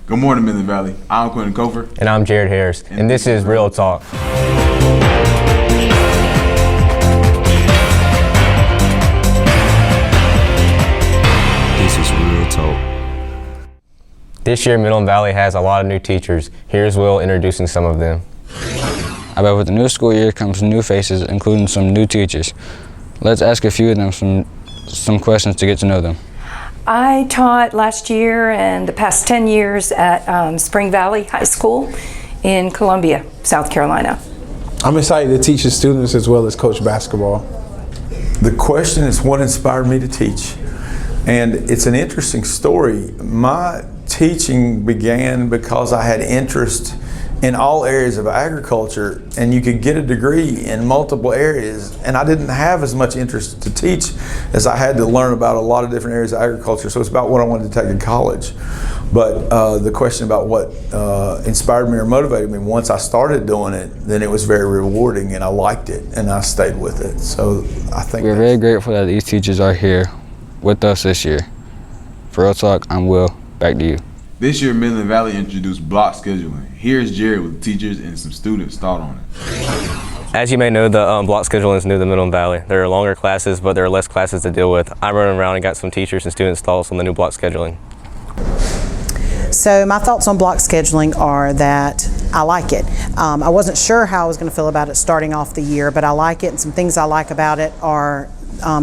Good morning, Midland Valley. I'm Quentin Cofer. And I'm Jared Harris. And this is Real Talk. This is Real Talk. This year, Midland Valley has a lot of new teachers. Here's Will introducing some of them. I bet with the new school year comes new faces, including some new teachers. Let's ask a few of them some questions to get to know them. I taught last year and the past 10 years at Spring Valley High School in Columbia, South Carolina. I'm excited to teach the students as well as coach basketball. The question is what inspired me to teach? And it's an interesting story. My teaching began because I had interest in all areas of agriculture, and you could get a degree in multiple areas, and I didn't have as much interest to teach as I had to learn about a lot of different areas of agriculture, so it's about what I wanted to take in college. But the question about what inspired me or motivated me, once I started doing it, then it was very rewarding and I liked it and I stayed with it. So I think we're very grateful that these teachers are here with us this year. For Real Talk, I'm Will. Back to you. This year, Midland Valley introduced block scheduling. Here's Jared with teachers and some students' thought on it. As you may know, the block scheduling is new to Midland Valley. There are longer classes, but there are less classes to deal with. I ran around and got some teachers and students' thoughts on the new block scheduling. So my thoughts on block scheduling are that I like it. I wasn't sure how I was going to feel about it starting off the year, but I like it, and some things I like about it are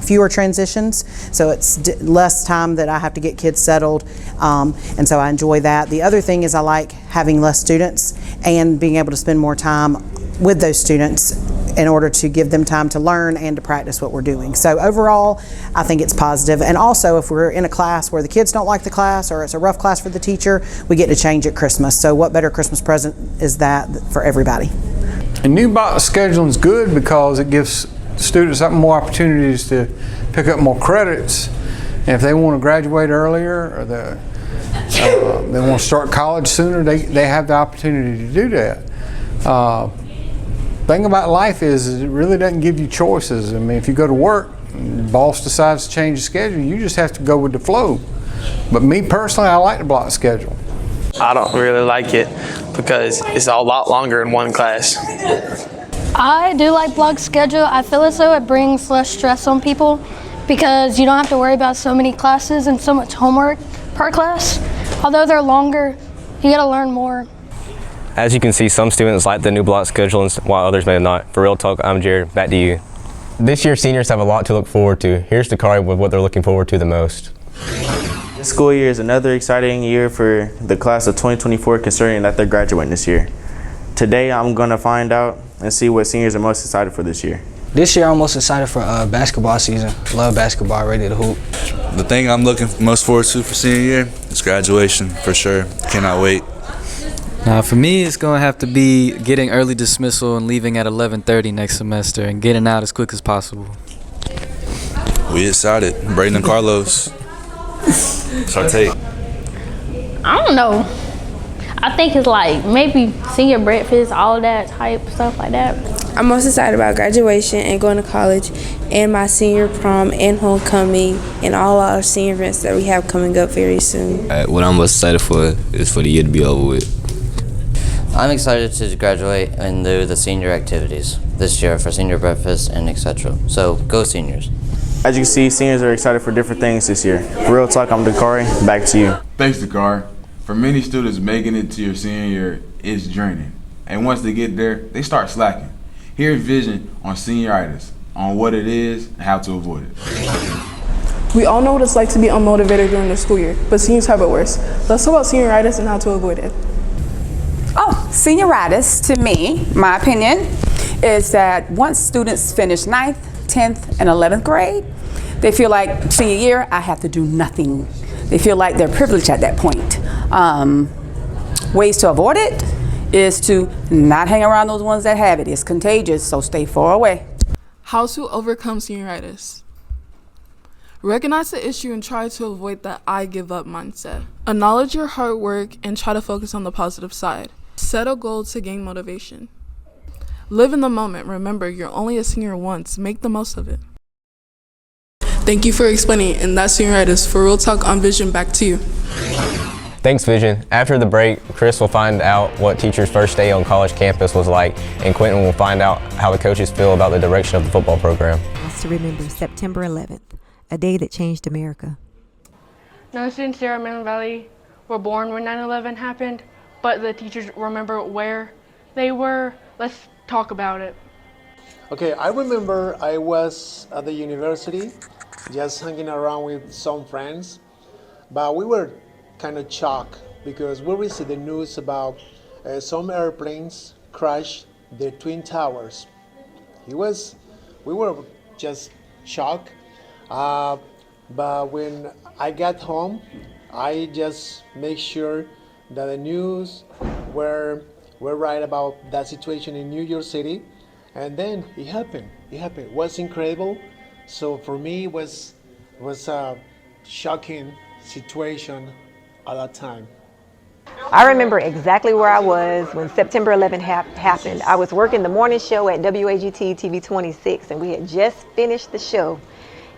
fewer transitions, so it's less time that I have to get kids settled, and so I enjoy that. The other thing is I like having less students and being able to spend more time with those students in order to give them time to learn and to practice what we're doing. So overall, I think it's positive. And also, if we're in a class where the kids don't like the class or it's a rough class for the teacher, we get to change at Christmas. So what better Christmas present is that for everybody? And new block scheduling is good because it gives students more opportunities to pick up more credits. And if they want to graduate earlier or they want to start college sooner, they have the opportunity to do that. Thing about life is it really doesn't give you choices. I mean, if you go to work and the boss decides to change the schedule, you just have to go with the flow. But me personally, I like the block schedule. I don't really like it because it's a lot longer in one class. I do like block schedule. I feel as though it brings less stress on people because you don't have to worry about so many classes and so much homework per class. Although they're longer, you gotta learn more. As you can see, some students like the new block scheduling while others may not. For Real Talk, I'm Jared. Back to you. This year, seniors have a lot to look forward to. Here's Dakari with what they're looking forward to the most. This school year is another exciting year for the class of 2024, considering that they're graduating this year. Today, I'm going to find out and see what seniors are most excited for this year. This year, I'm most excited for basketball season. Love basketball, ready to hoop. The thing I'm looking most forward to for senior year is graduation, for sure. Cannot wait. Now, for me, it's going to have to be getting early dismissal and leaving at 11:30 next semester and getting out as quick as possible. We excited. Brayden and Carlos. It's our take. I don't know. I think it's like maybe senior breakfast, all of that type stuff like that. I'm most excited about graduation and going to college and my senior prom and homecoming and all our senior events that we have coming up very soon. What I'm most excited for is for the year to be over with. I'm excited to graduate and do the senior activities this year for senior breakfast and etc. So go seniors. As you can see, seniors are excited for different things this year. For Real Talk, I'm Dakari. Back to you. Thanks, Dakari. For many students, making it to your senior year is draining. And once they get there, they start slacking. Here's Vision on senioritis, on what it is and how to avoid it. We all know what it's like to be unmotivated during the school year, but seniors have it worse. Let's talk about senioritis and how to avoid it. Oh, senioritis, to me, my opinion, is that once students finish 9th, 10th, and 11th grade, they feel like senior year, I have to do nothing. They feel like they're privileged at that point. Ways to avoid it is to not hang around those ones that have it. It's contagious, so stay far away. How to overcome senioritis. Recognize the issue and try to avoid the I give up mindset. Acknowledge your hard work and try to focus on the positive side. Set a goal to gain motivation. Live in the moment. Remember, you're only a senior once. Make the most of it. Thank you for explaining, and that's senioritis. For Real Talk on Vision, back to you. Thanks, Vision. After the break, Chris will find out what teachers' first day on college campus was like, and Quentin will find out how the coaches feel about the direction of the football program. To remember September 11th, a day that changed America. No students here at Midland Valley were born when 9/11 happened, but the teachers remember where they were. Let's talk about it. Okay, I remember I was at the university just hanging around with some friends, but we were kind of shocked because we received the news about some airplanes crashed the Twin Towers. We were just shocked, but when I got home, I just make sure that the news were right about that situation in New York City, and then it happened. It was incredible. So for me, it was a shocking situation at that time. I remember exactly where I was when September 11th happened. I was working the morning show at WAGT TV 26, and we had just finished the show,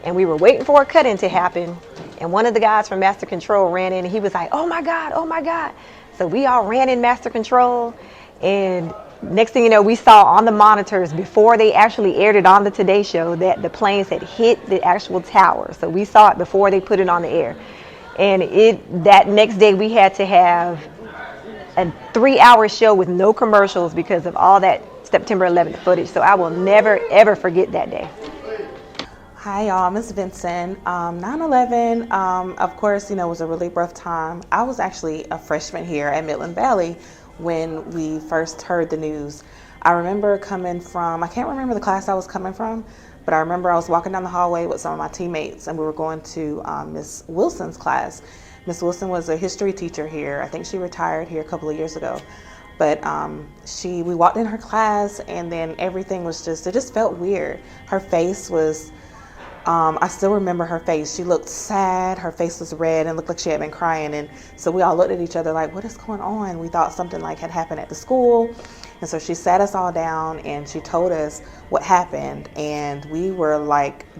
and we were waiting for a cut-in to happen, and one of the guys from Master Control ran in, and he was like, "Oh my God, oh my God." So we all ran in Master Control, and next thing you know, we saw on the monitors before they actually aired it on the Today Show that the planes had hit the actual tower. So we saw it before they put it on the air. And that next day we had to have a 3-hour show with no commercials because of all that September 11th footage. So I will never, ever forget that day. Hi y'all, Ms. Vincent. 9/11, of course, was a really rough time. I was actually a freshman here at Midland Valley when we first heard the news. I remember coming from, I can't remember the class I was coming from, but I remember I was walking down the hallway with some of my teammates and we were going to Miss Wilson's class. Miss Wilson was a history teacher here. I think she retired here a couple of years ago. But we walked in her class and then everything was it just felt weird. Her face was, I still remember her face. She looked sad, her face was red and looked like she had been crying. And so we all looked at each other like, what is going on? We thought something had happened at the school. And so she sat us all down and she told us what happened. And we were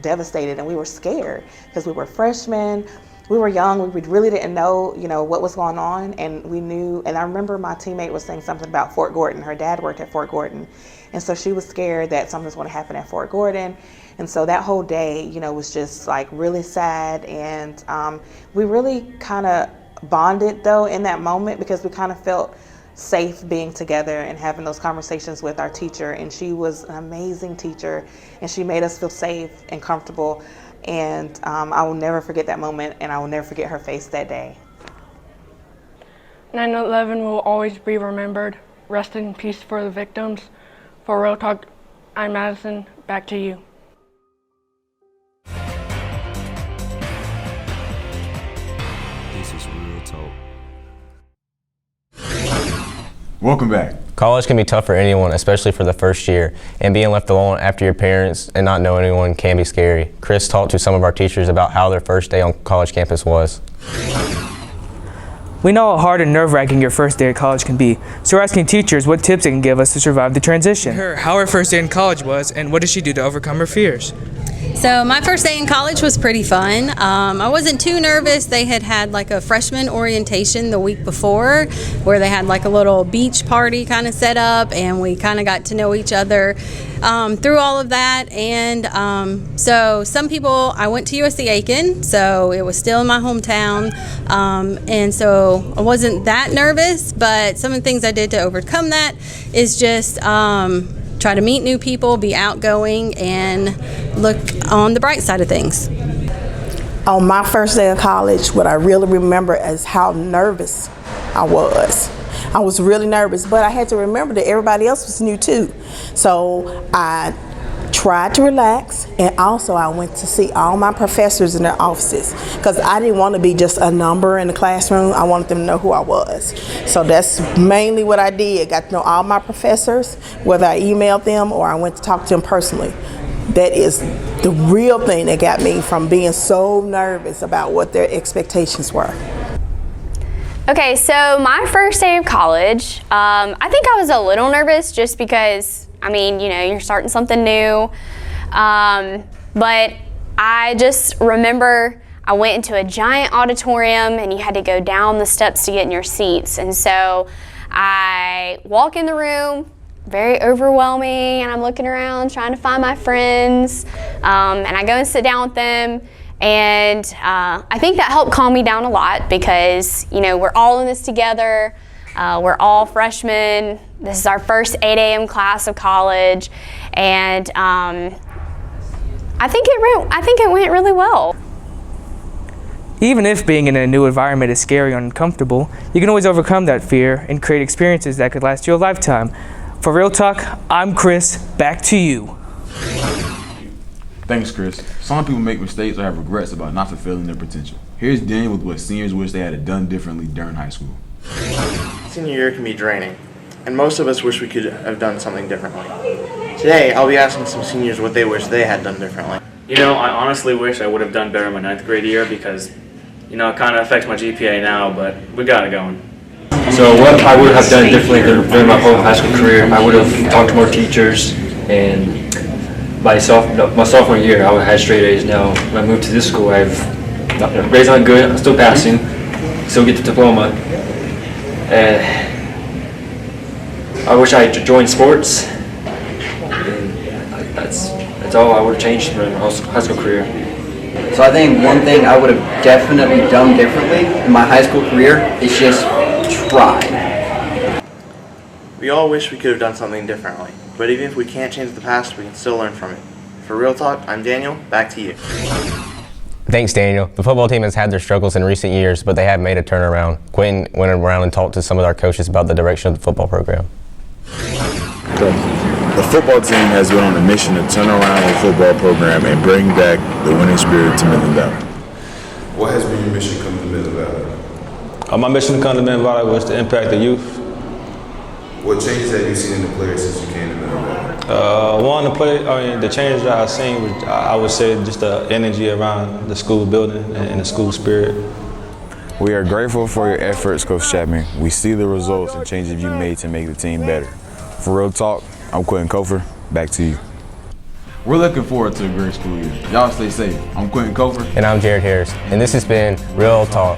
devastated and we were scared because we were freshmen. We were young, we really didn't know, what was going on, and we knew, and I remember my teammate was saying something about Fort Gordon. Her dad worked at Fort Gordon, and so she was scared that something was going to happen at Fort Gordon, and so that whole day, was just really sad, and we really kind of bonded though in that moment because we kind of felt safe being together and having those conversations with our teacher, and she was an amazing teacher, and she made us feel safe and comfortable. And I will never forget that moment, and I will never forget her face that day. 9/11 will always be remembered. Rest in peace for the victims. For Real Talk, I'm Madison. Back to you. This is Real Talk. Welcome back. College can be tough for anyone, especially for the first year, and being left alone after your parents and not knowing anyone can be scary. Chris talked to some of our teachers about how their first day on college campus was. We know how hard and nerve-wracking your first day at college can be, so we're asking teachers what tips they can give us to survive the transition. How her first day in college was, and what did she do to overcome her fears? So my first day in college was pretty fun. I wasn't too nervous. They had a freshman orientation the week before where they had a little beach party kind of set up, and we kind of got to know each other through all of that. And so some people, I went to USC Aiken, so it was still in my hometown, and so I wasn't that nervous, but some of the things I did to overcome that is just try to meet new people, be outgoing, and look on the bright side of things. On my first day of college, what I really remember is how nervous I was. I was really nervous, but I had to remember that everybody else was new too. So I tried to relax, and also I went to see all my professors in their offices because I didn't want to be just a number in the classroom. I wanted them to know who I was. So that's mainly what I did. Got to know all my professors, whether I emailed them or I went to talk to them personally. That is the real thing that got me from being so nervous about what their expectations were. Okay, so my first day of college, I think I was a little nervous just because, you're starting something new. But I just remember I went into a giant auditorium and you had to go down the steps to get in your seats. And so I walk in the room, very overwhelming, and I'm looking around trying to find my friends, and I go and sit down with them. And I think that helped calm me down a lot because, you know, we're all in this together. We're all freshmen. This is our first 8 a.m. class of college, and I think it went really well. Even if being in a new environment is scary and uncomfortable, you can always overcome that fear and create experiences that could last you a lifetime. For Real Talk, I'm Chris. Back to you. Thanks, Chris. Some people make mistakes or have regrets about not fulfilling their potential. Here's Daniel with what seniors wish they had done differently during high school. Senior year can be draining, and most of us wish we could have done something differently. Today, I'll be asking some seniors what they wish they had done differently. You know, I honestly wish I would have done better in my 9th grade year because, you know, it kind of affects my GPA now, but we got it going. So what I would have done differently during my whole high school career, I would have talked to more teachers, and my sophomore year, I had straight A's. Now, when I moved to this school, grades aren't good, I'm still passing, still get the diploma, and I wish I had joined sports, and that's all I would have changed in my high school career. So I think one thing I would have definitely done differently in my high school career is just try. We all wish we could have done something differently, but even if we can't change the past, we can still learn from it. For Real Talk, I'm Daniel. Back to you. Thanks, Daniel. The football team has had their struggles in recent years, but they have made a turnaround. Quentin went around and talked to some of our coaches about the direction of the football program. The football team has been on a mission to turn around the football program and bring back the winning spirit to Midland Valley. What has been your mission coming to Midland Valley? My mission to come to Midland Valley was to impact the youth. What changes have you seen in the players since you came to Midland Valley? The changes that I've seen was, I would say, just the energy around the school building and the school spirit. We are grateful for your efforts, Coach Chapman. We see the results and changes you made to make the team better. For Real Talk, I'm Quentin Kofer. Back to you. We're looking forward to a great school year. Y'all stay safe. I'm Quentin Kofer. And I'm Jared Harris. And this has been Real Talk.